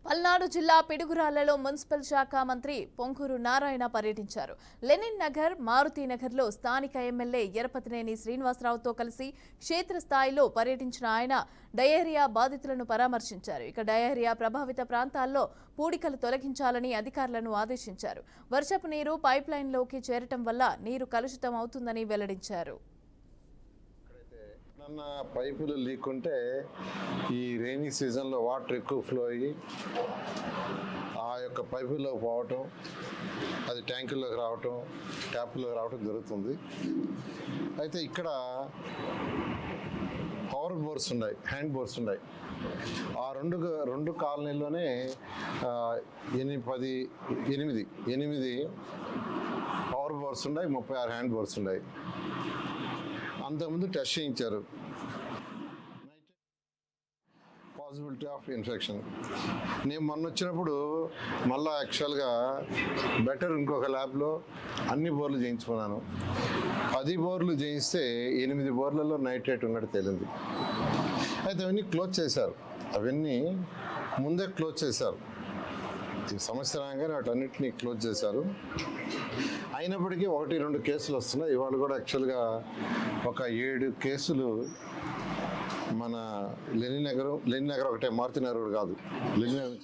పల్నాడు జిల్లా పిడుగురాళ్లలో మున్సిపల్ శాఖ మంత్రి పొంగూరు నారాయణ పర్యటించారు. లెనిన్ నగర్, మారుతి నగర్లో స్థానిక ఎమ్మెల్యే ఎరపతినేని శ్రీనివాసరావుతో కలిసి క్షేత్రస్థాయిలో పర్యటించిన ఆయన డయేరియా బాధితులను పరామర్శించారు. ఇక డయేరియా ప్రభావిత ప్రాంతాల్లో పూడికలు తొలగించాలని అధికారులను ఆదేశించారు. వర్షపు నీరు పైప్ లైన్లోకి చేరటం వల్ల నీరు కలుషితం అవుతుందని వెల్లడించారు. పైపులు లీక్ ఉంటే ఈ రైనీ సీజన్లో వాటర్ ఎక్కువ ఫ్లో అయ్యి ఆ యొక్క పైపుల్లోకి పోవటం, అది ట్యాంకుల్లోకి రావటం, ట్యాప్లోకి రావటం జరుగుతుంది. అయితే ఇక్కడ పవర్ బోర్స్ ఉన్నాయి, హ్యాండ్ బోర్స్ ఉన్నాయి. ఆ రెండు కాలనీల్లోనే 8 పవర్ బోర్స్ ఉన్నాయి, 36 హ్యాండ్ బోర్స్ ఉన్నాయి. అంతకుముందు టెస్ట్ చేయించారు, పాసిబిలిటీ ఆఫ్ ఇన్ఫెక్షన్. నేను మొన్న వచ్చినప్పుడు మళ్ళీ యాక్చువల్గా బెటర్ ఇంకొక ల్యాబ్లో అన్ని బోర్లు చేయించుకున్నాను. 10 బోర్లు చేయిస్తే 8 బోర్లలో నైట్రేట్ ఉన్నట్టు తేలింది. అయితే అవన్నీ క్లోజ్ చేశారు, అవన్నీ ముందే క్లోజ్ చేశారు. ఈ సమస్య రాగానే వాటన్నిటినీ క్లోజ్ చేశారు. అయినప్పటికీ 1-2 కేసులు వస్తున్నాయి. ఇవాళ కూడా యాక్చువల్గా ఒక 7 కేసులు మన లెనిన్ నగర్ ఒకటే, మారుతి నగర్ కాదు, లెనిన్ నగర్